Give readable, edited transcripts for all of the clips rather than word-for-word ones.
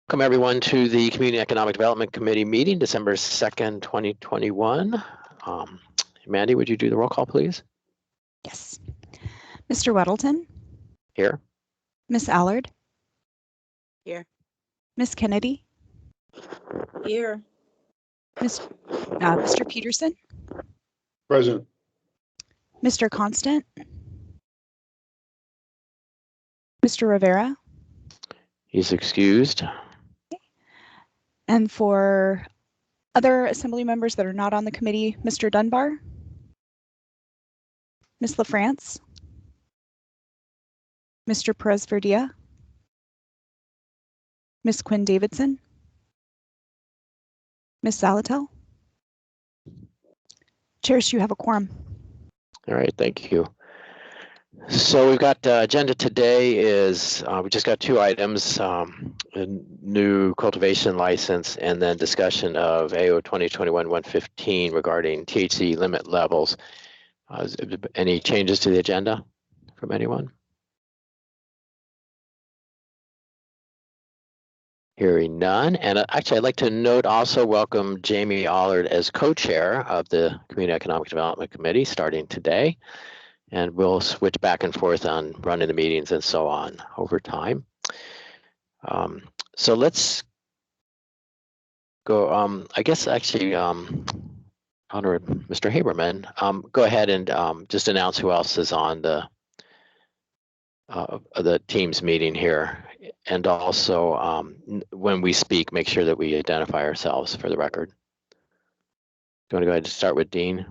Welcome everyone to the Community Economic Development Committee meeting, December 2nd, 2021. Mandy, would you do the roll call, please? Yes. Mr. Weddleton? Here. Miss Allard? Here. Miss Kennedy? Here. Mr. Peterson? Present. Mr. Constant? Mr. Rivera? He's excused. And for other assembly members that are not on the committee, Mr. Dunbar? Ms. LaFrance? Mr. Perez-Verdia? Ms. Quinn Davidson? Ms. Salatel? Chairs, you have a quorum. All right, thank you. So we've got agenda today is we just got two items, a new cultivation license and then discussion of AO 2021-115 regarding THC limit levels. Any changes to the agenda from anyone? Hearing none. And actually, I'd like to note also welcome Jamie Allard as co-chair of the Community Economic Development Committee starting today. And we'll switch back and forth on running the meetings and so on over time. So let's go, I guess actually, Mr. Haberman, go ahead and just announce who else is on the Teams meeting here. And also, when we speak, make sure that we identify ourselves for the record. Do you want to go ahead and start with Dean?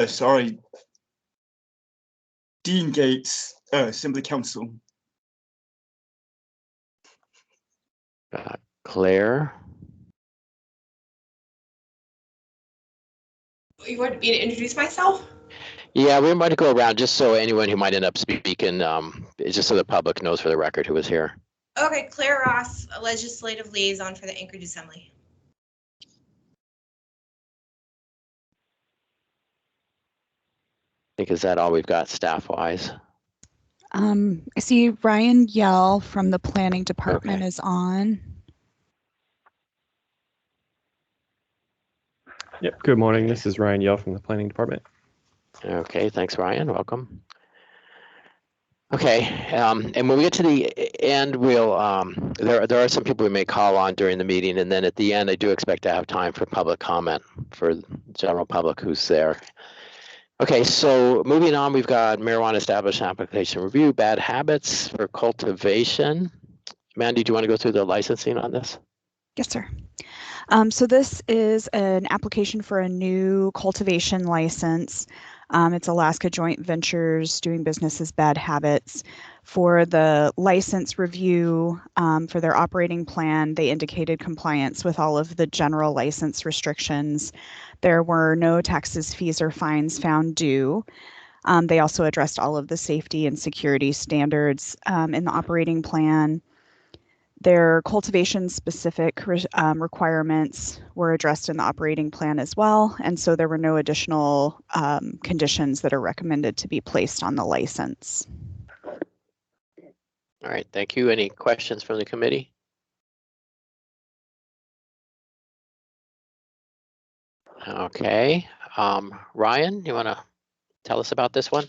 Sorry. Dean Gates, Assembly Council. Claire. You want me to introduce myself? Yeah, we might go around just so anyone who might end up speaking, just so the public knows for the record who was here. Okay, Claire Ross, a legislative liaison for the Anchorage Assembly. I think is that all we've got staff-wise? I see Ryan Yell from the Planning Department is on. Yep. Good morning. This is Ryan Yell from the Planning Department. Okay, thanks, Ryan. Welcome. Okay, and when we get to the end, we'll there are some people we may call on during the meeting, and then at the end, I do expect to have time for public comment for the general public who's there. Okay, so moving on, we've got marijuana establishment application review, bad habits for cultivation. Mandy, do you want to go through the licensing on this? Yes, sir. So this is an application for a new cultivation license. It's Alaska Joint Ventures doing business as Bad Habits. For the license review for their operating plan, they indicated compliance with all of the general license restrictions. There were no taxes, fees, or fines found due. They also addressed all of the safety and security standards in the operating plan. Their cultivation-specific requirements were addressed in the operating plan as well, and so there were no additional conditions that are recommended to be placed on the license. All right, thank you. Any questions from the committee? Okay, Ryan, you want to tell us about this one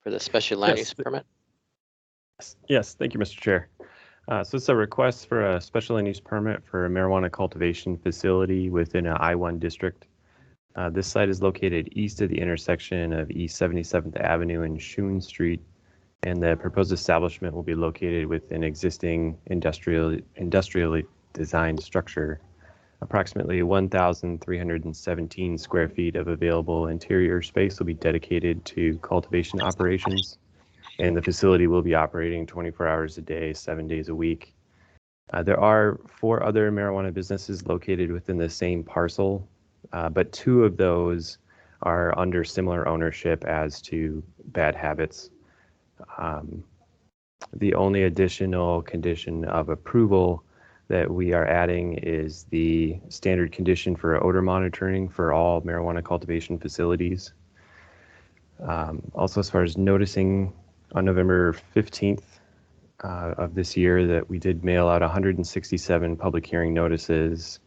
for the special land use permit? Yes, thank you, Mr. Chair. So it's a request for a special land use permit for a marijuana cultivation facility within an I-1 district. This site is located east of the intersection of East 77th Avenue and Shoon Street, and the proposed establishment will be located with an existing industrially designed structure. Approximately 1,317 square feet of available interior space will be dedicated to cultivation operations, and the facility will be operating 24 hours a day, 7 days a week. There are 4 other marijuana businesses located within the same parcel, but 2 of those are under similar ownership as to Bad Habits. The only additional condition of approval that we are adding is the standard condition for odor monitoring for all marijuana cultivation facilities. Also, as far as noticing, on November 15th of this year, that we did mail out 167 public hearing notices.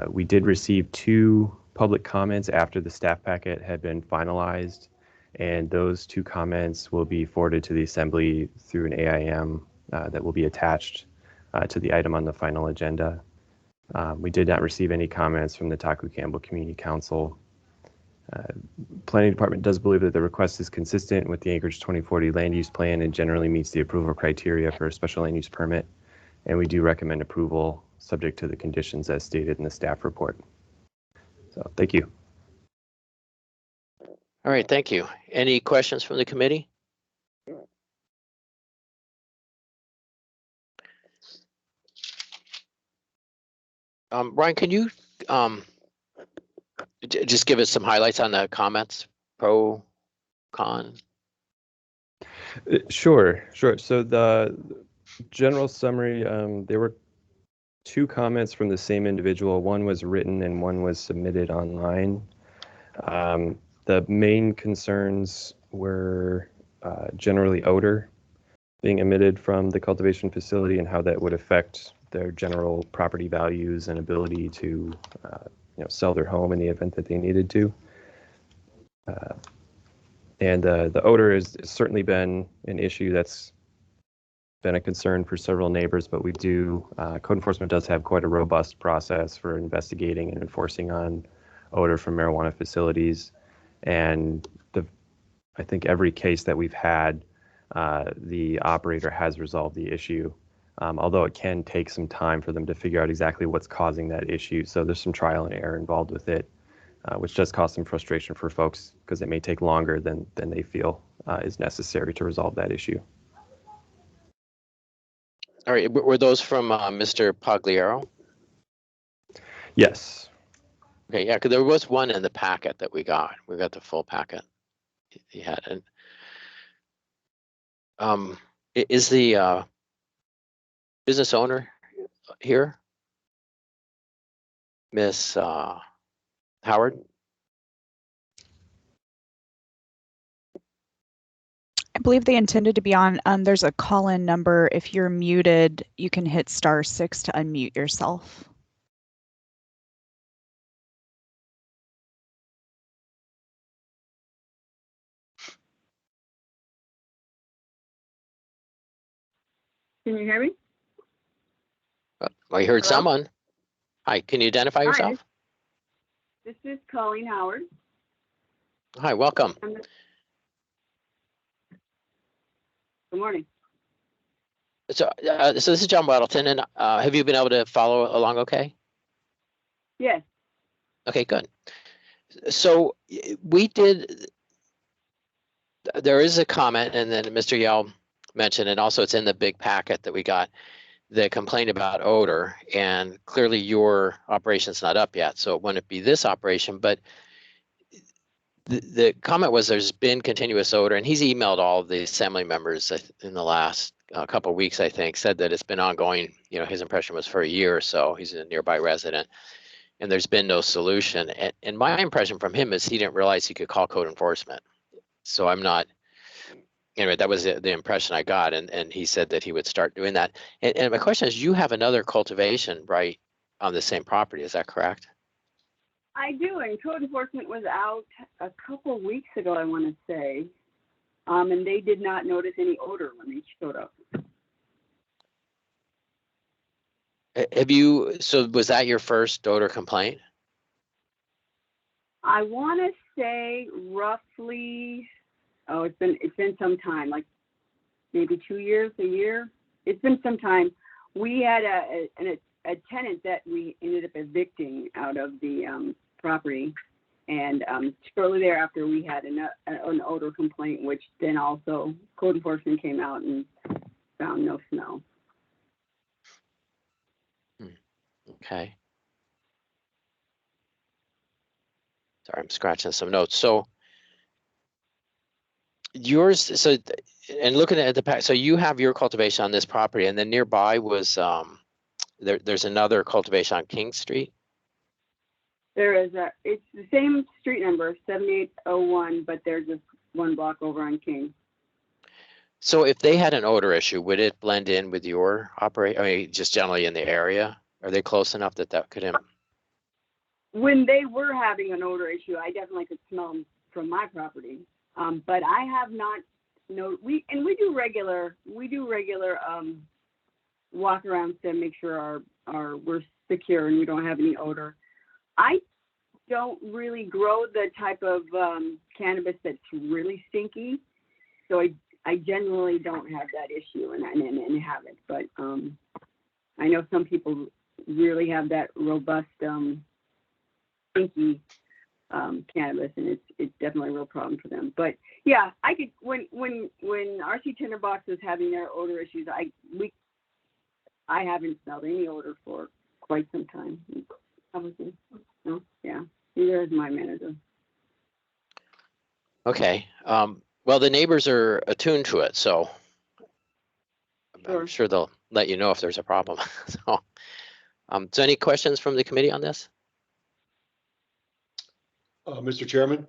We did receive 2 public comments after the staff packet had been finalized, and those 2 comments will be forwarded to the Assembly through an AIM that will be attached to the item on the final agenda. We did not receive any comments from the Taku Campbell Community Council. Planning Department does believe that the request is consistent with the Anchorage 2040 land use plan and generally meets the approval criteria for a special land use permit. And we do recommend approval subject to the conditions as stated in the staff report. So thank you. All right, thank you. Any questions from the committee? Ryan, can you just give us some highlights on the comments, pro, con? Sure. So the general summary, there were 2 comments from the same individual. One was written and one was submitted online. The main concerns were generally odor being emitted from the cultivation facility and how that would affect their general property values and ability to sell their home in the event that they needed to. And the odor has certainly been an issue that's been a concern for several neighbors, but we do, code enforcement does have quite a robust process for investigating and enforcing on odor from marijuana facilities. And I think every case that we've had, the operator has resolved the issue, although it can take some time for them to figure out exactly what's causing that issue. So there's some trial and error involved with it, which does cause some frustration for folks because it may take longer than they feel is necessary to resolve that issue. All right, were those from Mr. Pagliaro? Yes. Okay, yeah, because there was one in the packet that we got. We got the full packet he had. And is the business owner here? Miss Howard? I believe they intended to be on. There's a call-in number. If you're muted, you can hit *6 to unmute yourself. Can you hear me? I heard Hello? someone. Hi, can you identify yourself? This is Colleen Howard. Hi, welcome. Good morning. So this is John Waddleton, and have you been able to follow along okay? Yes. Okay, good. So we did, there is a comment, and then Mr. Yell mentioned, and also it's in the big packet that we got, the complaint about odor, and clearly your operation's not up yet, so it wouldn't be this operation, but the comment was there's been continuous odor, and he's emailed all of the assembly members in the last couple of weeks, I think, said that it's been ongoing. His impression was for a year or so. He's a nearby resident, and there's been no solution. And my impression from him is he didn't realize he could call code enforcement. So I'm not, anyway, that was the impression I got, and he said that he would start doing that. And my question is, you have another cultivation right on the same property, is that correct? I do, and code enforcement was out a couple weeks ago, I want to say, and they did not notice any odor when they showed up. So was that your first odor complaint? I want to say roughly, it's been some time, like maybe 2 years, a year. It's been some time. We had a tenant that we ended up evicting out of the property, and shortly thereafter we had an odor complaint, which then also code enforcement came out and found no smell. Okay. Sorry, I'm scratching some notes. So yours, and looking at the pack, so you have your cultivation on this property, and then nearby was there's another cultivation on King Street. It's the same street number, 7801, but they're just one block over on King. So if they had an odor issue, would it blend in with your operate? I mean, just generally in the area? Are they close enough that that could When they were having an odor issue, I definitely could smell them from my property. But I have not. We do regular walk arounds to make sure we're secure and we don't have any odor. I don't really grow the type of cannabis that's really stinky, so I generally don't have that issue and haven't. But I know some people really have that robust stinky cannabis, and it's definitely a real problem for them. But yeah, I could when RC Tinderbox was having their odor issues, I haven't smelled any odor for quite some time. Obviously, no, yeah, neither is my manager. Okay. Well, the neighbors are attuned to it, so Sure. I'm sure they'll let you know if there's a problem. So any questions from the committee on this? Mr. Chairman.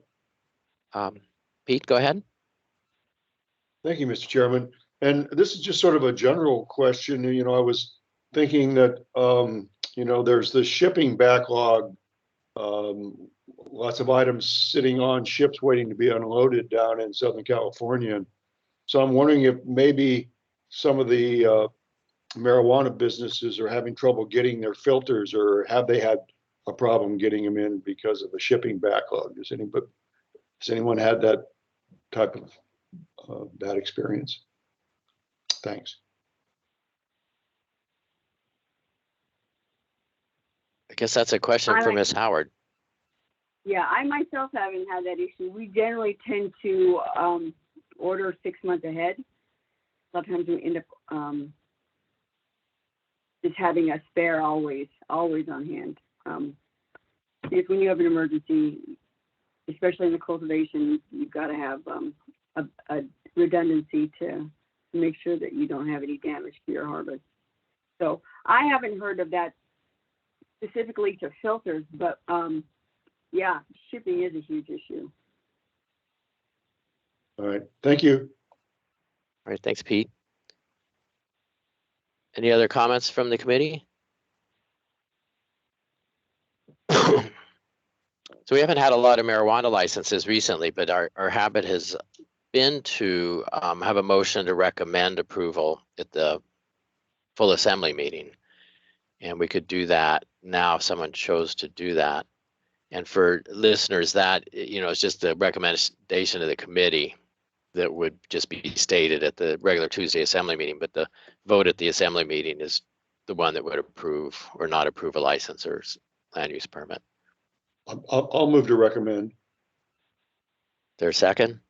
Pete, go ahead. Thank you, Mr. Chairman. And this is just sort of a general question. You know, I was thinking that, you know, there's the shipping backlog, lots of items sitting on ships waiting to be unloaded down in Southern California. And so I'm wondering if maybe some of the marijuana businesses are having trouble getting their filters, or have they had a problem getting them in because of the shipping backlog? Has anyone had that type of bad experience? Thanks. I guess that's a question for Ms. Howard. Yeah, I myself haven't had that issue. We generally tend to order 6 months ahead. Sometimes we end up just having a spare always on hand. Because when you have an emergency, especially in the cultivation, you've got to have a redundancy to make sure that you don't have any damage to your harvest. So I haven't heard of that specifically to filters, but yeah, shipping is a huge issue. All right, thank you. All right, thanks, Pete. Any other comments from the committee? So we haven't had a lot of marijuana licenses recently, but our habit has been to have a motion to recommend approval at the full assembly meeting. And we could do that now if someone chose to do that. And for listeners, that, you know, it's just a recommendation of the committee that would just be stated at the regular Tuesday assembly meeting, but the vote at the assembly meeting is the one that would approve or not approve a license or land use permit. I'll move to recommend. There a second?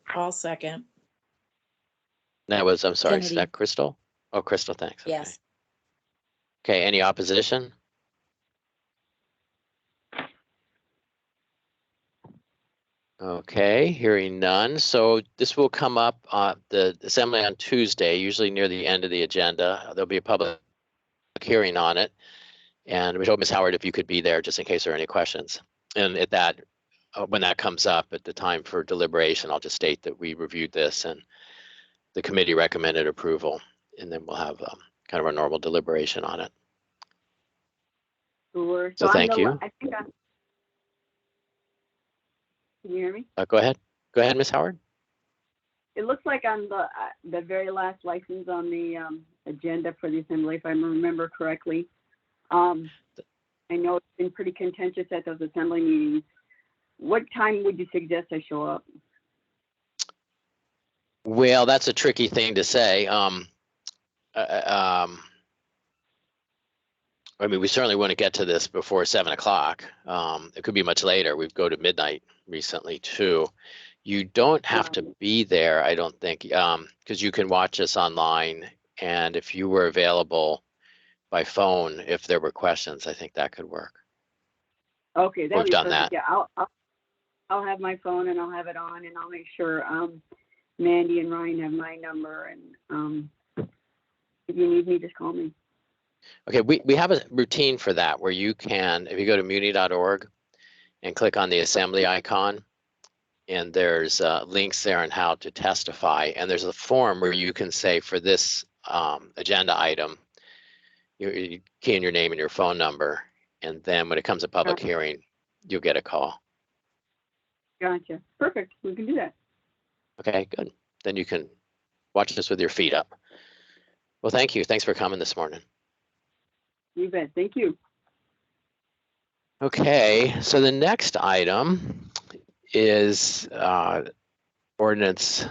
I'll second. That was, I'm sorry, is Kennedy. that Crystal? Oh, Crystal, thanks. Okay. Yes. Okay, any opposition? Okay, hearing none. So this will come up the assembly on Tuesday, usually near the end of the agenda. There'll be a public hearing on it. And we told Ms. Howard if you could be there just in case there are any questions. And at that, when that comes up at the time for deliberation, I'll just state that we reviewed this and the committee recommended approval. And then we'll have kind of a normal deliberation on it. Sure. So thank you. I think can you hear me? Go ahead. Go ahead, Ms. Howard. It looks like on the very last license on the agenda for the assembly, if I remember correctly. I know it's been pretty contentious at those assembly meetings. What time would you suggest I show up? Well, that's a tricky thing to say. I mean, we certainly want to get to this before 7 o'clock. It could be much later. We've go to midnight recently too. You don't have to be there, I don't think, because you can watch us online. And if you were available by phone, if there were questions, I think that could work. Okay, that'd We've be done perfect. that. Yeah, I'll have my phone and I'll have it on and I'll make sure. Mandy and Ryan have my number, and if you need me, just call me. Okay, we have a routine for that where you can, if you go to muni.org and click on the assembly icon, and there's links there on how to testify, and there's a form where you can say for this agenda item, you key in your name and your phone number, and then when it comes to public hearing, you'll get a call. Gotcha. Perfect. We can do that. Okay, good. Then you can watch this with your feet up. Well, thank you. Thanks for coming this morning. You bet. Thank you. Okay, so the next item is ordinance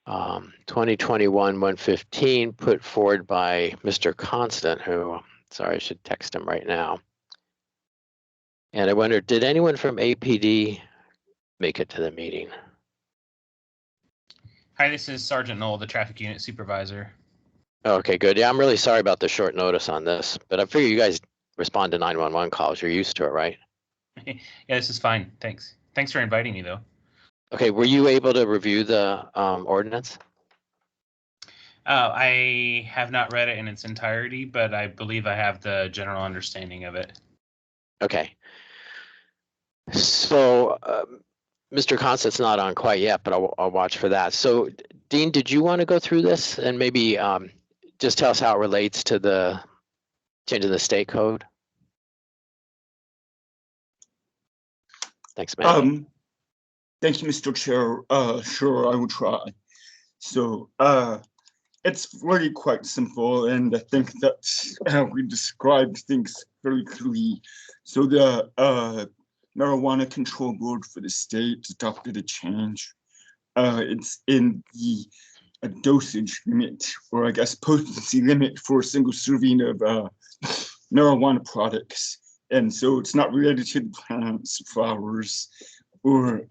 2021-115 put forward by Mr. Constant, who, sorry, I should text him right now. And I wonder, did anyone from APD make it to the meeting? Hi, this is Sergeant Knoll, the traffic unit supervisor. Okay, good. Yeah, I'm really sorry about the short notice on this, but I figure you guys respond to 911 calls. You're used to it, right? Yeah, this is fine. Thanks. Thanks for inviting me, though. Okay, were you able to review the ordinance? I have not read it in its entirety, but I believe I have the general understanding of it. Okay. So Mr. Constant's not on quite yet, but I'll watch for that. So Dean, did you want to go through this and maybe just tell us how it relates to the change in the state code? Thanks, man. Thank you, Mr. Chair. Sure, I will try. So it's really quite simple, and I think that we described things very clearly. So the Marijuana Control Board for the state adopted a change. It's in the dosage limit, or I guess potency limit for a single serving of marijuana products. And so it's not related to plants, flowers, or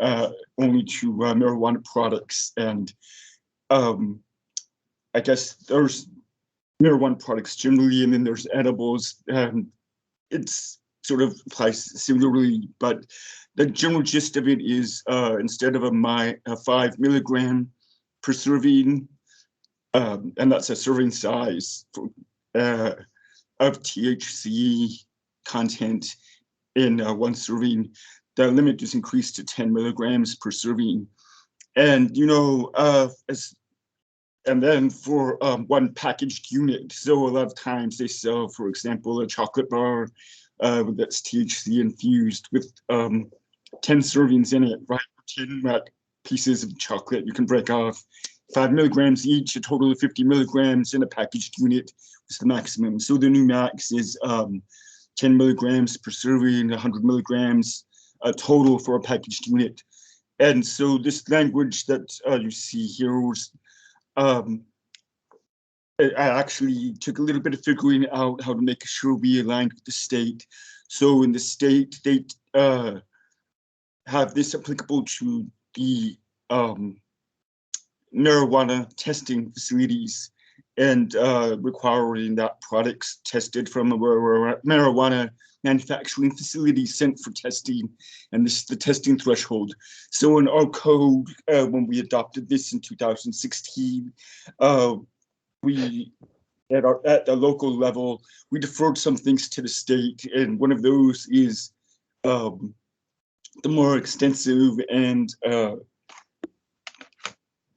only to marijuana products. And I guess there's marijuana products generally, and then there's edibles. It's sort of applies similarly, but the general gist of it is instead of a 5 milligram per serving, and that's a serving size for, of THC content in one serving, the limit is increased to 10 milligrams per serving. And, you know, and then for one packaged unit, so a lot of times they sell, for example, a chocolate bar that's THC infused with 10 servings in it, right? 10 pieces of chocolate you can break off. 5 milligrams each, a total of 50 milligrams in a packaged unit is the maximum. So the new max is 10 milligrams per serving, 100 milligrams total for a packaged unit. And so this language that you see here was, I actually took a little bit of figuring out how to make sure we aligned with the state. So in the state, they have this applicable to the marijuana testing facilities, and requiring that products tested from a marijuana manufacturing facility sent for testing, and this is the testing threshold. So in our code, when we adopted this in 2016, we at the local level, we deferred some things to the state, and one of those is the more extensive and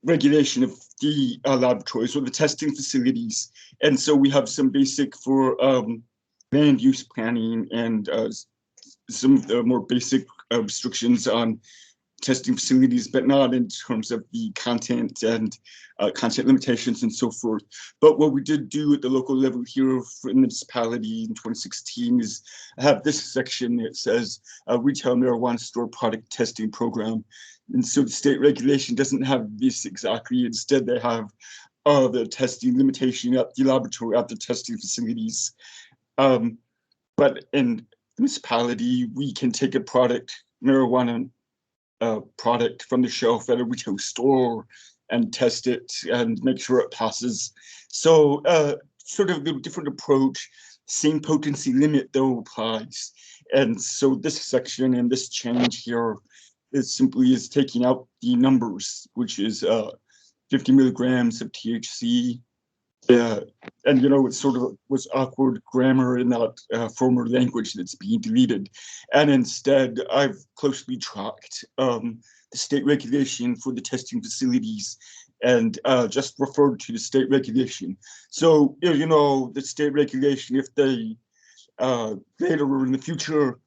regulation of the laboratories or the testing facilities. And so we have some basic for land use planning and some of the more basic restrictions on testing facilities, but not in terms of the content and content limitations and so forth. But what we did do at the local level here for the municipality in 2016 is have this section that says retail marijuana store product testing program. And so the state regulation doesn't have this exactly. Instead, they have the testing limitation at the laboratory, at the testing facilities. But in the municipality, we can take a product, marijuana product from the shelf at a retail store and test it and make sure it passes. So sort of a different approach, same potency limit though applies. And so this section and this change here is simply is taking out the numbers, which is 50 milligrams of THC. And it sort of was awkward grammar in that former language that's being deleted. And instead, I've closely tracked the state regulation for the testing facilities and just referred to the state regulation. So, the state regulation, if they later in the future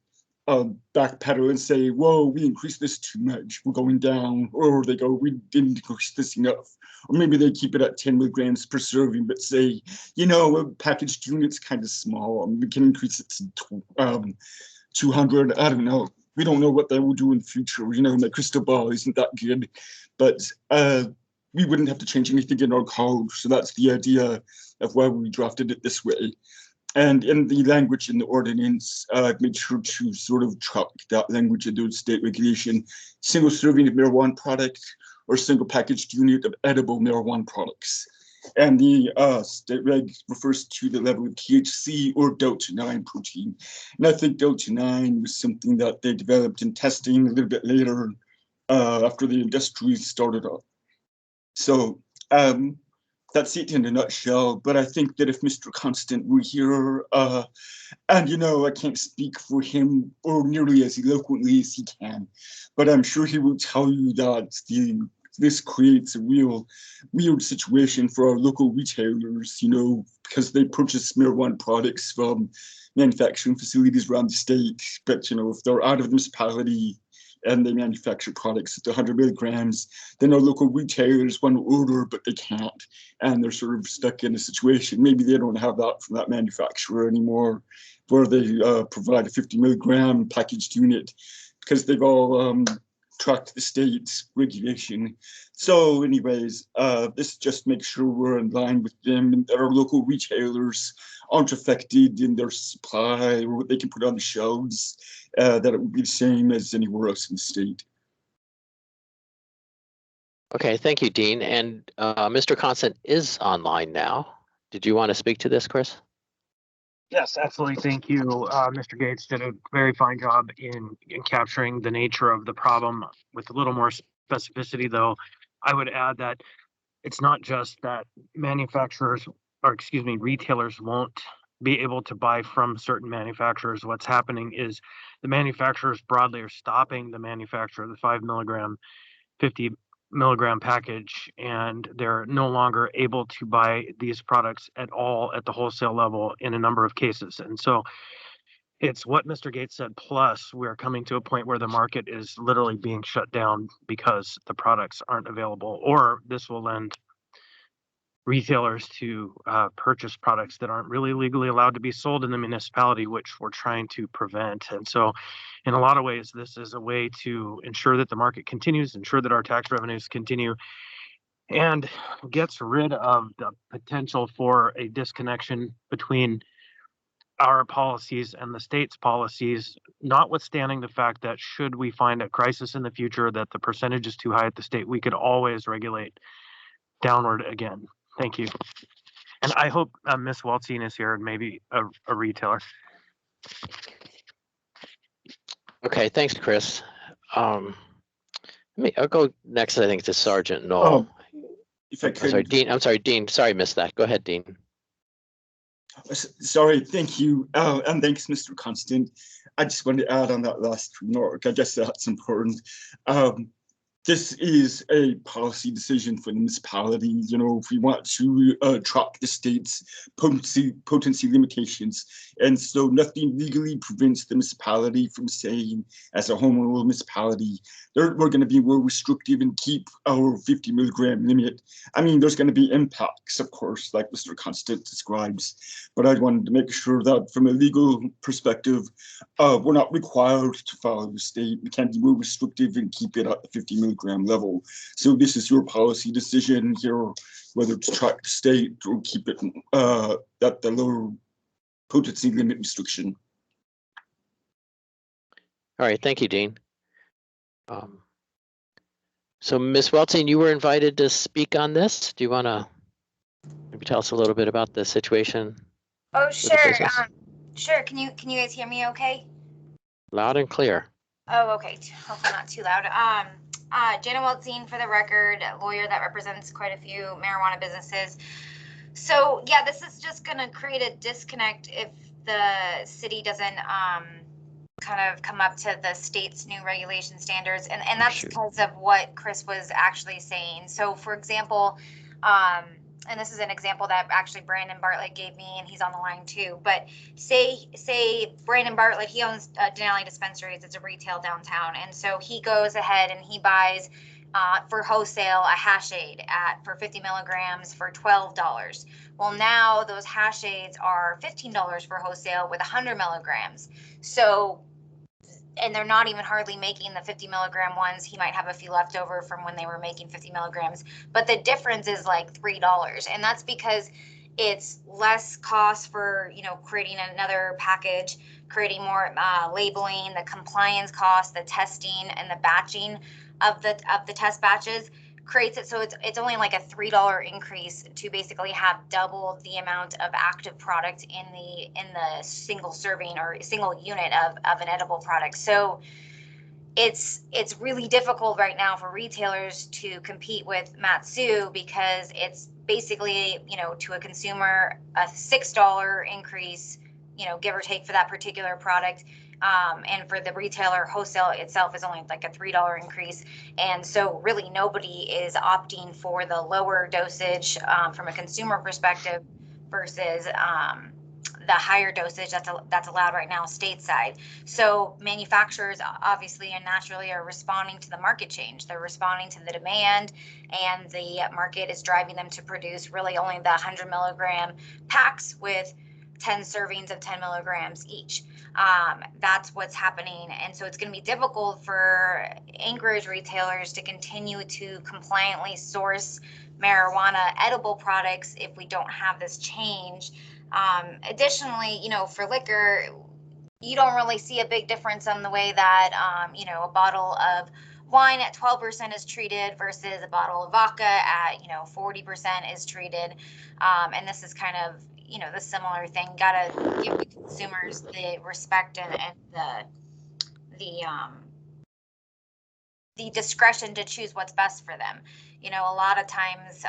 backpedal and say, whoa, we increased this too much, we're going down, or they go, we didn't increase this enough. Or maybe they keep it at 10 milligrams per serving, but say, a packaged unit's kind of small, we can increase it to 200, I don't know. We don't know what they will do in the future, my crystal ball isn't that good, but we wouldn't have to change anything in our code, so that's the idea of why we drafted it this way. And in the language in the ordinance, I've made sure to sort of track that language in the state regulation, single serving of marijuana product or single packaged unit of edible marijuana products. And the state reg refers to the level of THC or Delta 9 protein. And I think Delta 9 was something that they developed in testing a little bit later after the industry started up. So, that's it in a nutshell, but I think that if Mr. Constant were here, and I can't speak for him or nearly as eloquently as he can, but I'm sure he will tell you that this creates a real weird situation for our local retailers, because they purchase marijuana products from manufacturing facilities around the state, but if they're out of the municipality and they manufacture products at 100 milligrams, then our local retailers want to order, but they can't. And they're sort of stuck in a situation. Maybe they don't have that from that manufacturer anymore, where they provide a 50 milligram packaged unit because they've all tracked the state regulation. So anyways, this just makes sure we're in line with them and that our local retailers aren't affected in their supply or what they can put on the shelves, that it would be the same as anywhere else in the state. Okay, thank you, Dean. And Mr. Constant is online now. Did you want to speak to this, Chris? Yes, absolutely. Thank you. Mr. Gates did a very fine job in capturing the nature of the problem with a little more specificity, though. I would add that it's not just that retailers won't be able to buy from certain manufacturers. What's happening is the manufacturers broadly are stopping the manufacture of the 5 milligram, 50 milligram package, and they're no longer able to buy these products at all at the wholesale level in a number of cases. And so it's what Mr. Gates said, plus we're coming to a point where the market is literally being shut down because the products aren't available, or this will lend retailers to purchase products that aren't really legally allowed to be sold in the municipality, which we're trying to prevent. And so in a lot of ways, this is a way to ensure that the market continues, ensure that our tax revenues continue, and gets rid of the potential for a disconnection between our policies and the state's policies, notwithstanding the fact that should we find a crisis in the future that the percentage is too high at the state, we could always regulate downward again. Thank you. And I hope Ms. Waltzine is here and maybe a retailer. Okay, thanks, Chris. I'll go next, I think, to Sergeant Knoll. If I could. I'm sorry, Dean. Sorry, I missed that. Go ahead, Dean. Sorry, thank you. And thanks, Mr. Constant. I just wanted to add on that last remark. I guess that's important. This is a policy decision for the municipality. If we want to track the state's potency limitations. And so nothing legally prevents the municipality from saying, as a home rule municipality, we're going to be more restrictive and keep our 50 milligram limit. I mean, there's going to be impacts, of course, like Mr. Constant describes. But I wanted to make sure that from a legal perspective, we're not required to follow the state. We can be more restrictive and keep it at the 50 milligram level. So this is your policy decision here, whether to track the state or keep it at the lower potency limit restriction. All right, thank you, Dean. So Ms. Welting, you were invited to speak on this. Do you want to maybe tell us a little bit about the situation? Oh, sure. Sure. Can you guys hear me okay? Loud and clear. Oh, okay. Hopefully not too loud. Jenna Weltzine, for the record, a lawyer that represents quite a few marijuana businesses. So yeah, this is just going to create a disconnect if the city doesn't kind of come up to the state's new regulation standards, and that's because of what Chris was actually saying. So for example, and this is an example that actually Brandon Bartlett gave me, and he's on the line too. But say Brandon Bartlett, he owns Denali Dispensaries. It's a retail downtown, and so he goes ahead and he buys for wholesale a hash aid for 50 milligrams for $12. Well, now those hash aids are $15 for wholesale with 100 milligrams. So, and they're not even hardly making the 50 milligram ones. He might have a few left over from when they were making 50 milligrams, but the difference is like $3. And that's because it's less cost for, creating another package, creating more labeling, the compliance cost, the testing and the batching of the test batches creates it so it's only like a $3 increase to basically have double the amount of active product in the single serving or single unit of an edible product. So it's really difficult right now for retailers to compete with Matsu because it's basically, to a consumer, a $6 increase, give or take for that particular product. And for the retailer, wholesale itself is only like a $3 increase. And so really nobody is opting for the lower dosage from a consumer perspective versus the higher dosage that's allowed right now stateside. So manufacturers obviously and naturally are responding to the market change. They're responding to the demand, and the market is driving them to produce really only the 100 milligram packs with 10 servings of 10 milligrams each. That's what's happening. And so it's going to be difficult for Anchorage retailers to continue to compliantly source marijuana edible products if we don't have this change. Additionally, for liquor, you don't really see a big difference on the way that, a bottle of wine at 12% is treated versus a bottle of vodka at, 40% is treated. And this is kind of, the similar thing. Got to give the consumers the respect and the discretion to choose what's best for them. A lot of times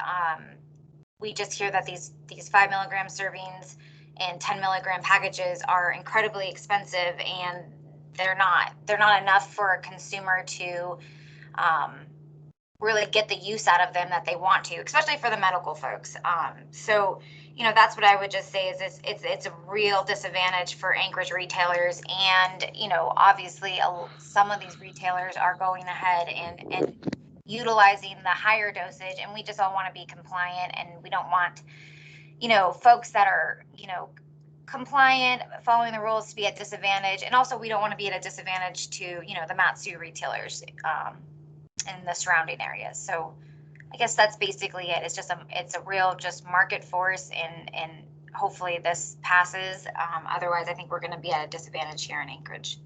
we just hear that these 5 milligram servings and 10 milligram packages are incredibly expensive, and they're not enough for a consumer to really get the use out of them that they want to, especially for the medical folks. So, that's what I would just say is it's a real disadvantage for Anchorage retailers. And, obviously some of these retailers are going ahead and utilizing the higher dosage, and we just all want to be compliant, and we don't want, folks that are, compliant, following the rules to be at disadvantage. And also we don't want to be at a disadvantage to, the Matsu retailers in the surrounding areas. So I guess that's basically it. It's a real just market force, and hopefully this passes. Otherwise, I think we're going to be at a disadvantage here in Anchorage.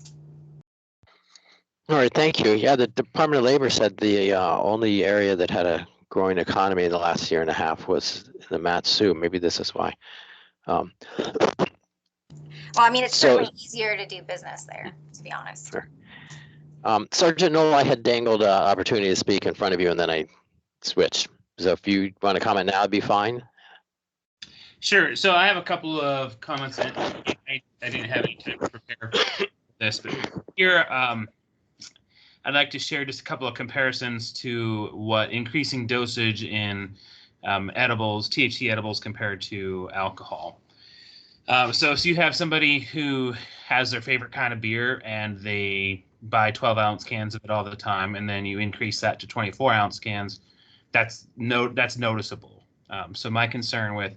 All right, thank you. Yeah, the Department of Labor said the only area that had a growing economy in the last year and a half was the Matsu. Maybe this is why. Well, I mean, it's certainly easier to do business there, to be honest. Sure. Sergeant Knoll, I had dangled an opportunity to speak in front of you, and then I switched. So if you want to comment now, it'd be fine. Sure. So I have a couple of comments. I didn't have any time to prepare for this, but here I'd like to share just a couple of comparisons to what increasing dosage in edibles, THC edibles, compared to alcohol. So you have somebody who has their favorite kind of beer and they buy 12-ounce cans of it all the time, and then you increase that to 24-ounce cans. That's noticeable. So my concern with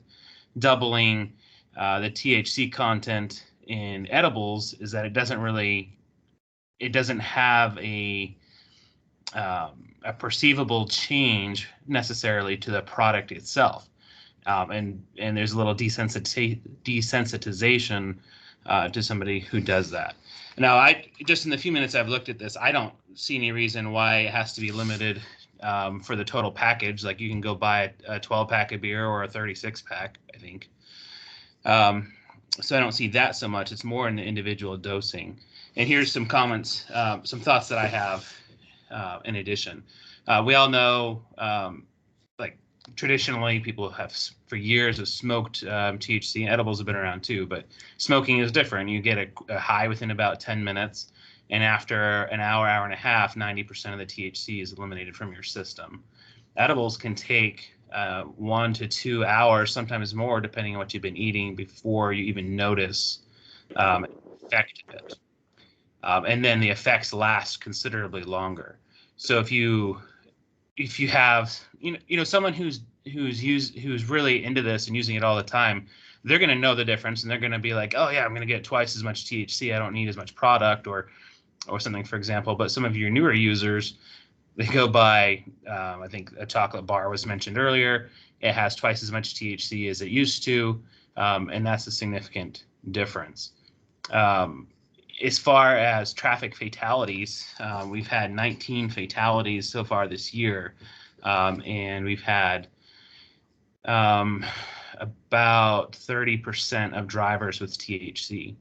doubling the THC content in edibles is that it doesn't have a perceivable change necessarily to the product itself. And there's a little desensitization to somebody who does that. Now, just in the few minutes I've looked at this, I don't see any reason why it has to be limited for the total package. Like, you can go buy a 12-pack of beer or a 36-pack, I think. So I don't see that so much. It's more in the individual dosing. And here's some comments, some thoughts that I have in addition. We all know, like traditionally, people have for years have smoked THC. Edibles have been around too, but smoking is different. You get a high within about 10 minutes, and after an hour, hour and a half, 90% of the THC is eliminated from your system. Edibles can take 1 to 2 hours, sometimes more, depending on what you've been eating, before you even notice effect of it. And then the effects last considerably longer. So if you have someone who's really into this and using it all the time, they're going to know the difference, and they're going to be like, oh yeah, I'm going to get twice as much THC. I don't need as much product or something, for example. But some of your newer users, they go by, I think a chocolate bar was mentioned earlier. It has twice as much THC as it used to, and that's a significant difference. As far as traffic fatalities, we've had 19 fatalities so far this year, and we've had about 30% of drivers with THC.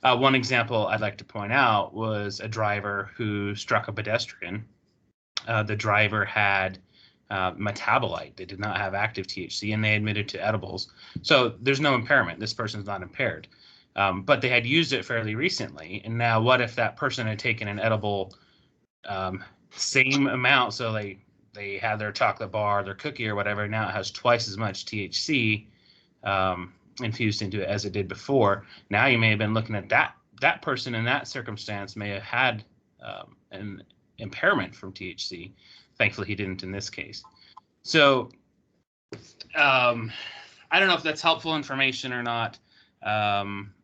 One example I'd like to point out was a driver who struck a pedestrian. The driver had metabolite. They did not have active THC, and they admitted to edibles. So there's no impairment. This person's not impaired. But they had used it fairly recently. And now what if that person had taken an edible same amount? So they had their chocolate bar, their cookie or whatever. Now it has twice as much THC infused into it as it did before. Now you may have been looking at that person in that circumstance may have had an impairment from THC. Thankfully, he didn't in this case. So I don't know if that's helpful information or not.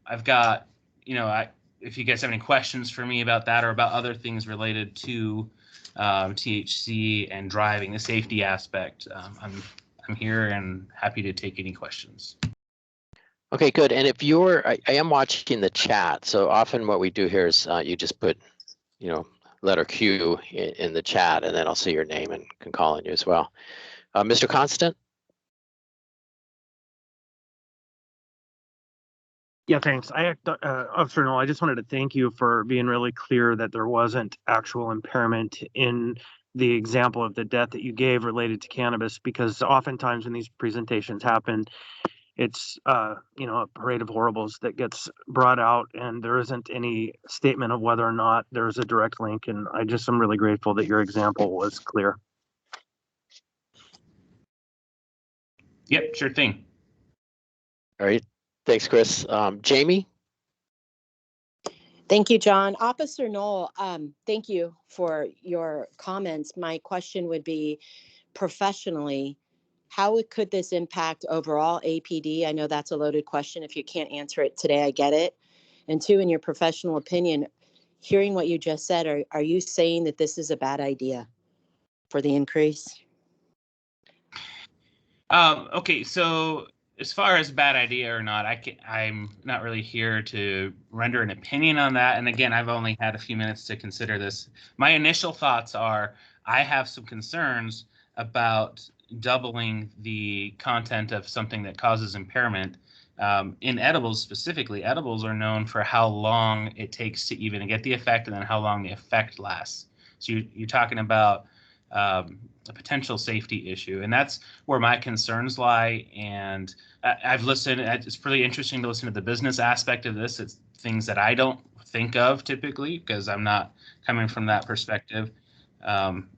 I've got, if you guys have any questions for me about that or about other things related to THC and driving, the safety aspect, I'm here and happy to take any questions. Okay, good. And if I am watching the chat. So often what we do here is you just put, letter Q in the chat, and then I'll see your name and can call on you as well. Mr. Constant? Yeah, thanks. Officer Knoll, I just wanted to thank you for being really clear that there wasn't actual impairment in the example of the death that you gave related to cannabis, because oftentimes when these presentations happen, it's a parade of horribles that gets brought out, and there isn't any statement of whether or not there's a direct link. And I'm really grateful that your example was clear. Yep, sure thing. All right. Thanks, Chris. Jamie? Thank you, John. Officer Knoll, thank you for your comments. My question would be, professionally, how could this impact overall APD? I know that's a loaded question. If you can't answer it today, I get it. And two, in your professional opinion, hearing what you just said, are you saying that this is a bad idea for the increase? Okay, so as far as bad idea or not, I'm not really here to render an opinion on that. And again, I've only had a few minutes to consider this. My initial thoughts are I have some concerns about doubling the content of something that causes impairment. In edibles specifically, edibles are known for how long it takes to even get the effect and then how long the effect lasts. So you're talking about a potential safety issue, and that's where my concerns lie. And I've listened. It's really interesting to listen to the business aspect of this. It's things that I don't think of typically because I'm not coming from that perspective.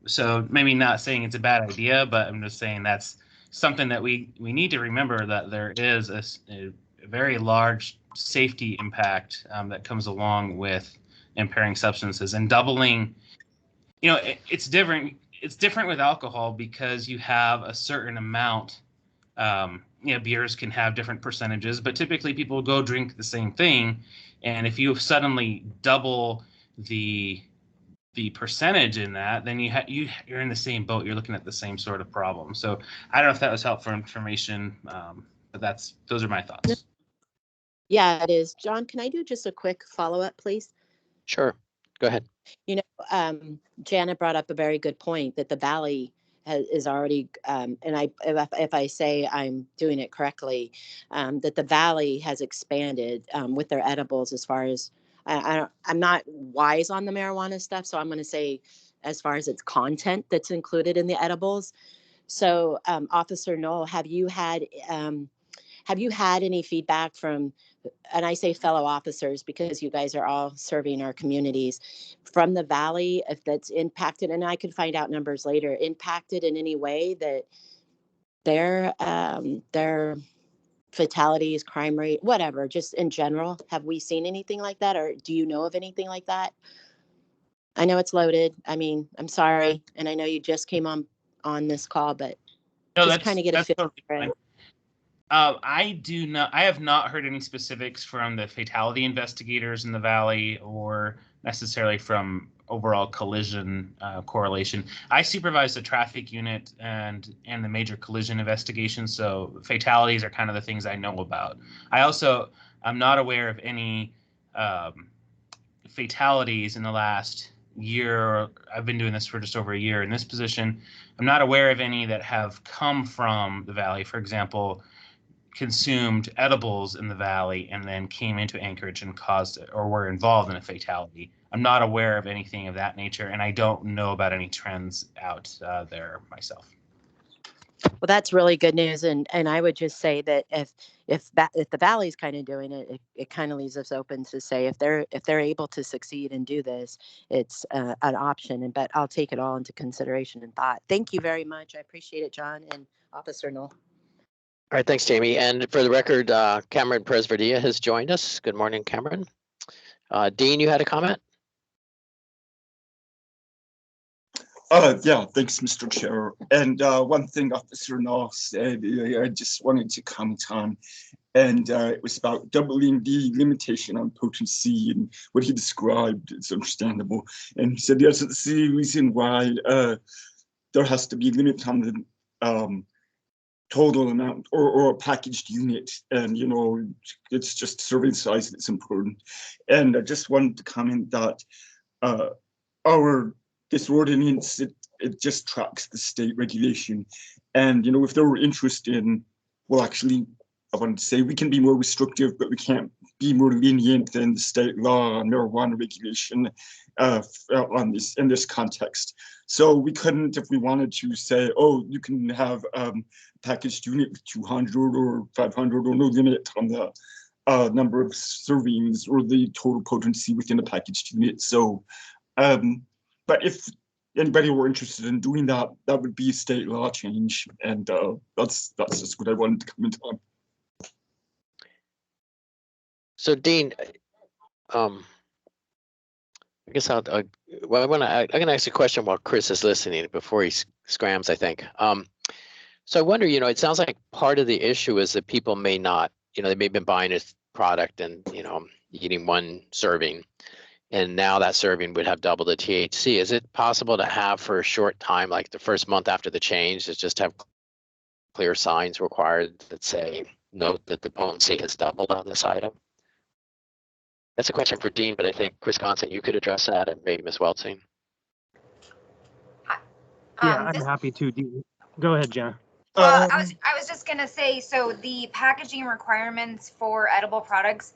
So maybe not saying it's a bad idea, but I'm just saying that's something that we need to remember, that there is a very large safety impact that comes along with impairing substances, and doubling. It's different. It's different with alcohol because you have a certain amount. Beers can have different percentages, but typically people go drink the same thing, and if you suddenly double the percentage in that, then you're in the same boat. You're looking at the same sort of problem. So I don't know if that was helpful information, but those are my thoughts. Yeah, it is. John, can I do just a quick follow-up, please? Sure. Go ahead. Janet brought up a very good point that the Valley is already, and if I say I'm doing it correctly, that the Valley has expanded with their edibles as far as, I'm not wise on the marijuana stuff, so I'm going to say as far as its content that's included in the edibles. So, Officer Knoll, have you had any feedback from, and I say fellow officers because you guys are all serving our communities, from the Valley, if that's impacted, and I can find out numbers later, impacted in any way that their fatalities, crime rate, whatever, just in general? Have we seen anything like that, or do you know of anything like that? I know it's loaded. I mean, I'm sorry, and I know you just came on this call, but No, just kind of get a feel totally for fine. it. I have not heard any specifics from the fatality investigators in the Valley or necessarily from overall collision correlation. I supervise the traffic unit and the major collision investigation, so fatalities are kind of the things I know about. I'm not aware of any fatalities in the last year. I've been doing this for just over a year in this position. I'm not aware of any that have come from the Valley. For example, consumed edibles in the Valley and then came into Anchorage and caused or were involved in a fatality. I'm not aware of anything of that nature, and I don't know about any trends out there myself. Well, that's really good news, and I would just say that if the Valley's kind of doing it, it kind of leaves us open to say if they're able to succeed and do this, it's an option. But I'll take it all into consideration and thought. Thank you very much. I appreciate it, John and Officer Knoll. All right, thanks, Jamie. And for the record, Cameron Presverdia has joined us. Good morning, Cameron. Dean, you had a comment? Yeah, thanks, Mr. Chair. And one thing Officer Knoll said, I just wanted to comment on, and it was about doubling the limitation on potency, and what he described is understandable. And he said, yes, it's the reason why there has to be a limit on the total amount or a packaged unit. And, you know, it's just serving size that's important. And I just wanted to comment that this ordinance, it just tracks the state regulation. And, you know, if they were interested in, well, actually, I wanted to say we can be more restrictive, but we can't be more lenient than the state law on marijuana regulation in this context. So we couldn't, if we wanted to, say, oh, you can have a packaged unit with 200 or 500 or no limit on the number of servings or the total potency within a packaged unit. So, but if anybody were interested in doing that, that would be a state law change, and that's just what I wanted to comment on. So, Dean, I guess I'm going to ask a question while Chris is listening before he scrams, I think. So I wonder, you know, it sounds like part of the issue is that people may not, you know, they may have been buying a product and, you know, eating one serving, and now that serving would have double the THC. Is it possible to have for a short time, like the first month after the change, is just have clear signs required that say, note that the potency has doubled on this item? That's a question for Dean, but I think Chris Constant, you could address that, and maybe Ms. Weltzing. Yeah, I'm happy to. Go ahead, Jenna. Well, I was just gonna say, so the packaging requirements for edible products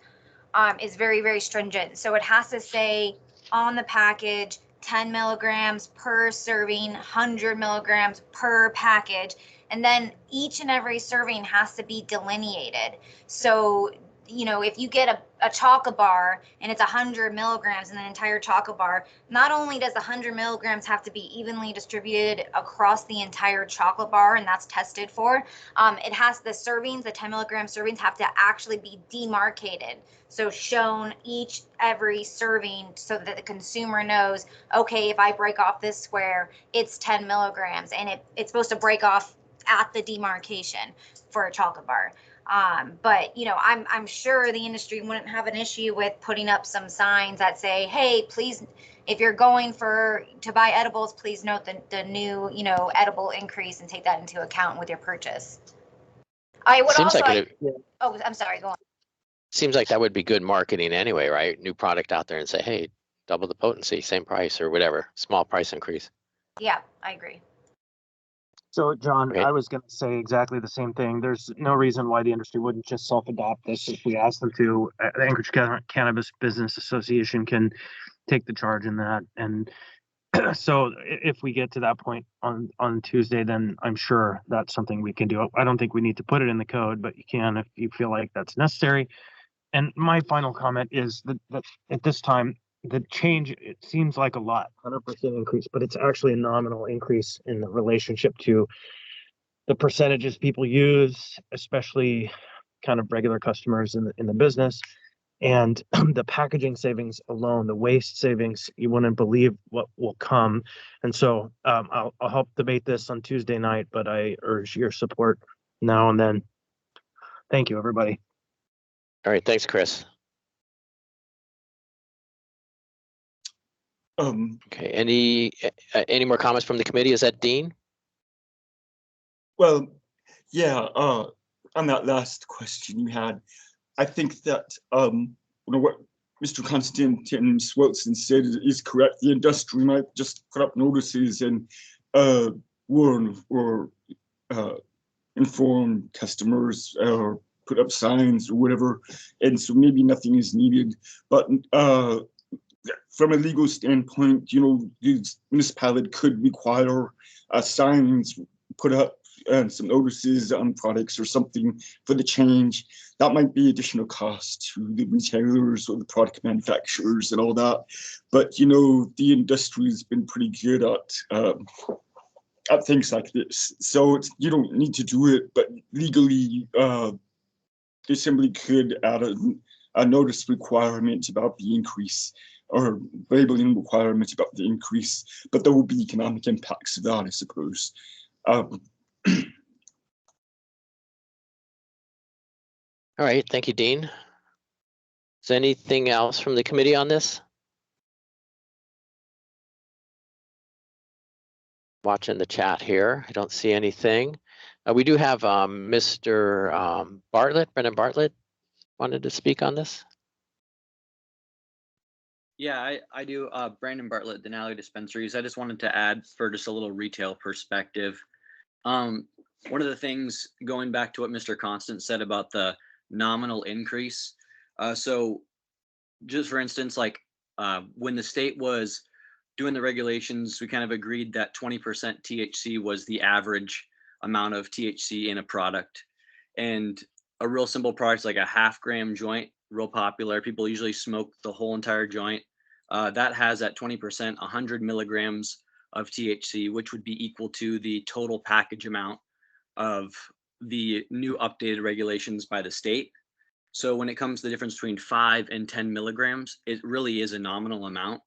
is very, very stringent. So it has to say on the package 10 milligrams per serving, 100 milligrams per package, and then each and every serving has to be delineated. So, you know, if you get a chocolate bar and it's 100 milligrams in an entire chocolate bar, not only does the 100 milligrams have to be evenly distributed across the entire chocolate bar, and that's tested for, it has the servings, the 10 milligram servings have to actually be demarcated. So shown every serving so that the consumer knows, okay, if I break off this square, it's 10 milligrams, and it's supposed to break off at the demarcation for a chocolate bar. But you know, I'm sure the industry wouldn't have an issue with putting up some signs that say, hey, please, if you're going to buy edibles, please note the new, you know, edible increase and take that into account with your purchase. I would Seems also, like oh, I'm sorry, go on. Seems like that would be good marketing anyway, right? New product out there and say, hey, double the potency, same price or whatever, small price increase. Yeah, I agree. So, John, Okay. I was going to say exactly the same thing. There's no reason why the industry wouldn't just self-adopt this if we ask them to. The Anchorage Cannabis Business Association can take the charge in that. And so if we get to that point on Tuesday, then I'm sure that's something we can do. I don't think we need to put it in the code, but you can if you feel like that's necessary. And my final comment is that at this time, the change, it seems like a lot, 100% increase, but it's actually a nominal increase in the relationship to the percentages people use, especially kind of regular customers in the business. And the packaging savings alone, the waste savings, you wouldn't believe what will come. And so I'll help debate this on Tuesday night, but I urge your support now and then. Thank you, everybody. All right. Thanks, Chris. Okay. Any more comments from the committee? Is that Dean? Well, yeah, on that last question you had, I think that what Mr. Konstantin Swelson said is correct. The industry might just put up notices and warn or inform customers or put up signs or whatever, and so maybe nothing is needed. But from a legal standpoint, the municipality could require signs put up and some notices on products or something for the change. That might be additional cost to the retailers or the product manufacturers and all that. But the industry has been pretty good at things like this. So you don't need to do it, but legally, they simply could add a notice requirement about the increase or labeling requirement about the increase, but there will be economic impacts of that, I suppose. All right. Thank you, Dean. Is there anything else from the committee on this? Watching the chat here. I don't see anything. We do have Mr. Brendan Bartlett wanted to speak on this. Yeah, I do. Brandon Bartlett, Denali Dispensaries. I just wanted to add for just a little retail perspective. One of the things, going back to what Mr. Constant said about the nominal increase. So just for instance, like when the state was doing the regulations, we kind of agreed that 20% THC was the average amount of THC in a product. And a real simple product like a 0.5 gram joint, real popular. People usually smoke the whole entire joint. That has at 20%, 100 milligrams of THC, which would be equal to the total package amount of the new updated regulations by the state. So when it comes to the difference between 5 and 10 milligrams, it really is a nominal amount.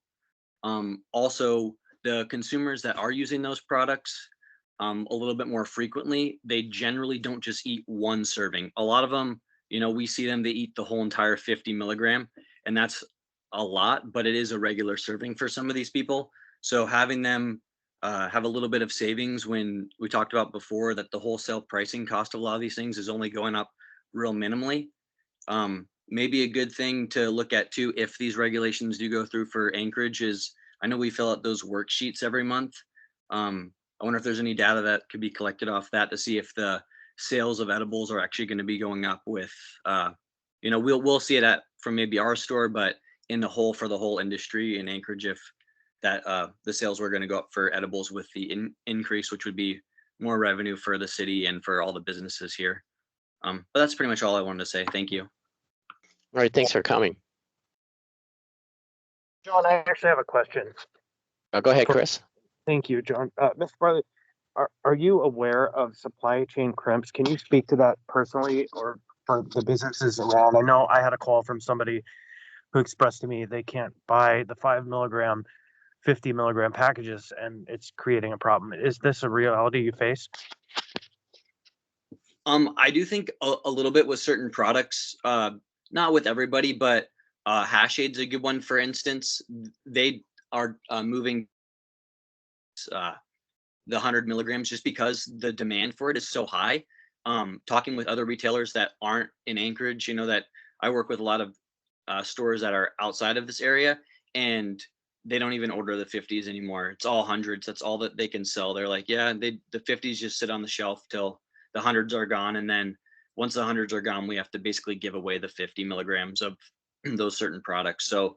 Also, the consumers that are using those products a little bit more frequently, they generally don't just eat one serving. A lot of them, we see them, they eat the whole entire 50 milligram, and that's a lot, but it is a regular serving for some of these people. So having them have a little bit of savings, when we talked about before that the wholesale pricing cost of a lot of these things is only going up real minimally. Maybe a good thing to look at too, if these regulations do go through for Anchorage, is I know we fill out those worksheets every month. I wonder if there's any data that could be collected off that to see if the sales of edibles are actually going to be going up with, we'll see it from maybe our store, but in the whole for the whole industry in Anchorage, if that the sales were going to go up for edibles with the increase, which would be more revenue for the city and for all the businesses here. But that's pretty much all I wanted to say. Thank you. All right. Thanks for coming. John, I actually have a question. Go ahead, Chris. Thank you, John. Mr. Bartlett, are you aware of supply chain crimps? Can you speak to that personally or for the businesses around? I know I had a call from somebody who expressed to me they can't buy the 5 milligram, 50 milligram packages, and it's creating a problem. Is this a reality you face? I do think a little bit with certain products, not with everybody, but Hashade's a good one. For instance, they are moving the 100 milligrams just because the demand for it is so high. Talking with other retailers that aren't in Anchorage, that I work with a lot of stores that are outside of this area, and they don't even order the 50s anymore. It's all hundreds. That's all that they can sell. They're like, yeah, the 50s just sit on the shelf till the hundreds are gone. And then once the hundreds are gone, we have to basically give away the 50 milligrams of those certain products. So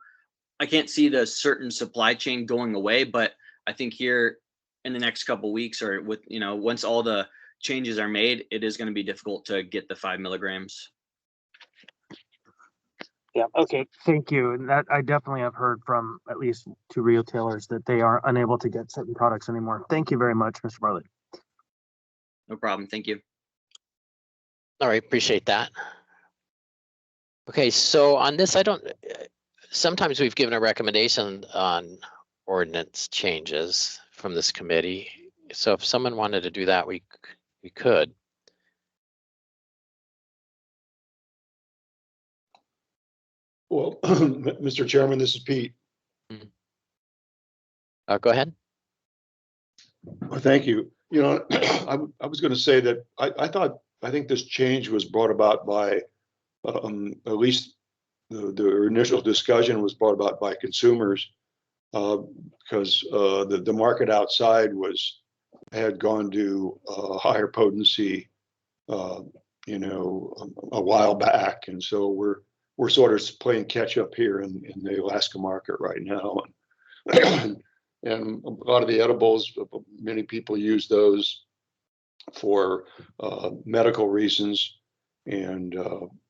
I can't see the certain supply chain going away, but I think here in the next couple of weeks, or with, once all the changes are made, it is going to be difficult to get the 5 milligrams. Yeah. Okay. Thank you. And that I definitely have heard from at least 2 retailers that they are unable to get certain products anymore. Thank you very much, Mr. Bartlett. No problem. Thank you. All right, appreciate that. Okay, so on this, sometimes we've given a recommendation on ordinance changes from this committee. So if someone wanted to do that, we could. Well, Mr. Chairman, this is Pete. Go ahead. Thank you. I was going to say that I think this change was brought about by, at least the initial discussion was brought about by consumers, because the market outside had gone to higher potency, a while back, and so we're sort of playing catch up here in the Alaska market right now. And a lot of the edibles, many people use those for medical reasons, and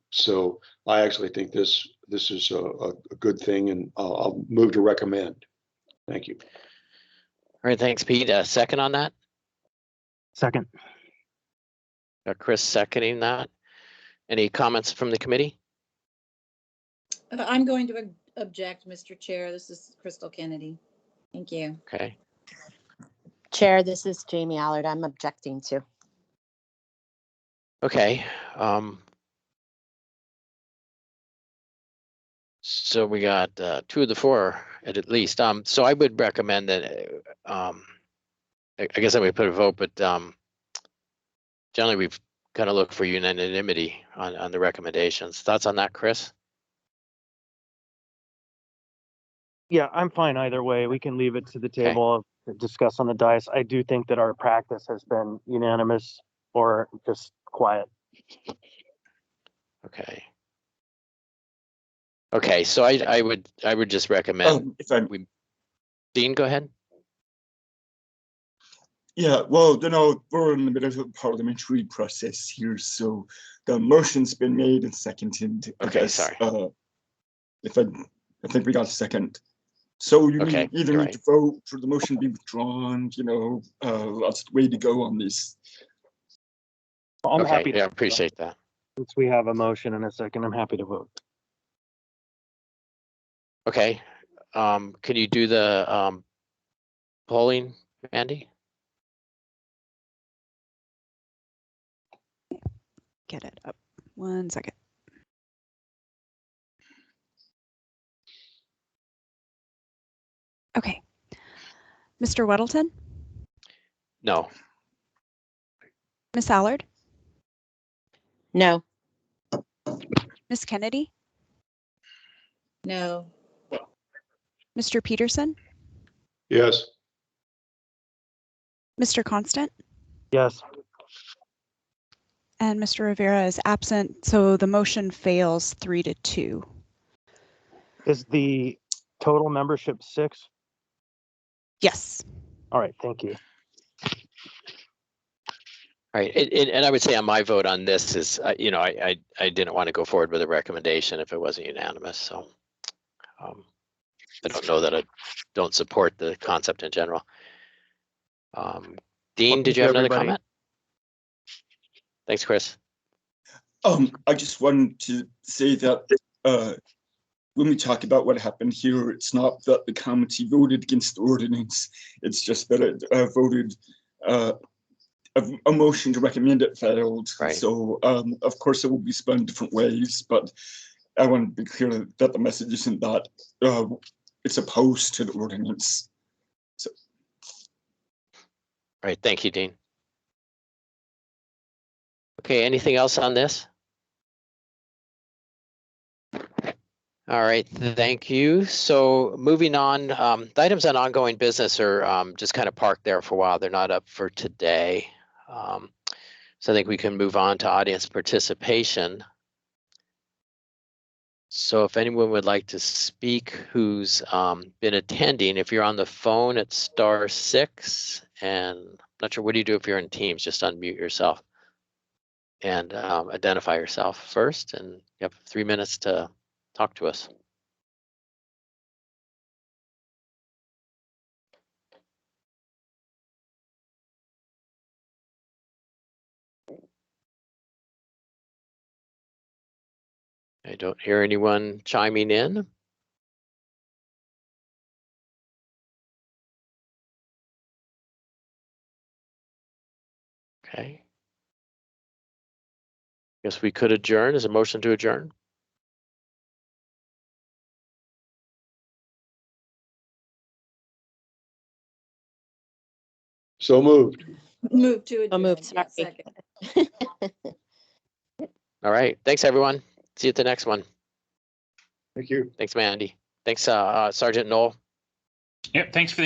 so I actually think this is a good thing, and I'll move to recommend. Thank you. All right, thanks, Pete. Second on that? Second. Chris seconding that. Any comments from the committee? I'm going to object, Mr. Chair. This is Crystal Kennedy. Thank you. Okay. Chair, this is Jamie Allard. I'm objecting to. Okay. So we got 2 of the 4 at least. So I would recommend that. I guess I would put a vote, but generally we've kind of looked for unanimity on the recommendations. Thoughts on that, Chris? Yeah, I'm fine either way. We can leave it to the table to discuss on the dais. I do think that our practice has been unanimous or just quiet. Okay. Okay, so I would just recommend Dean, go ahead. Yeah, well, we're in the middle of the parliamentary process here, so the motion's been made and seconded. Okay, sorry. I think we got a second. So you Okay, either need to vote for the motion to be withdrawn, lots of way to go on this. I'm happy to appreciate that. Since we have a motion and a second, I'm happy to vote. Okay. Can you do the polling, Andy? Get it up. 1 second. Okay. Mr. Weddleton? No. Miss Allard? No. Miss Kennedy? No. Mr. Peterson? Yes. Mr. Constant? Yes. And Mr. Rivera is absent, so the motion fails 3-2. Is the total membership 6? Yes. All right, thank you. All right, and I would say on my vote on this is, I didn't want to go forward with a recommendation if it wasn't unanimous. So I don't know that I don't support the concept in general. Dean, did you have another comment? Thanks, Chris. I just wanted to say that when we talk about what happened here, it's not that the committee voted against the ordinance. It's just that it voted a motion to recommend it failed. Right. So of course it will be spun different ways, but I want to be clear that the message isn't that it's opposed to the ordinance. So. All right, thank you, Dean. Okay, anything else on this? All right, thank you. So moving on, the items on ongoing business are just kind of parked there for a while. They're not up for today. So I think we can move on to audience participation. So if anyone would like to speak who's been attending, if you're on the phone, it's *6. And I'm not sure, what do you do if you're in Teams? Just unmute yourself and identify yourself first. And you have 3 minutes to talk to us. I don't hear anyone chiming in. Okay. Guess we could adjourn. Is a motion to adjourn? So moved. Move to adjourn. moved, Yeah, sorry. second. All right. Thanks, everyone. See you at the next one. Thank you. Thanks, Mandy. Thanks, Sergeant Knoll. Yep, thanks for the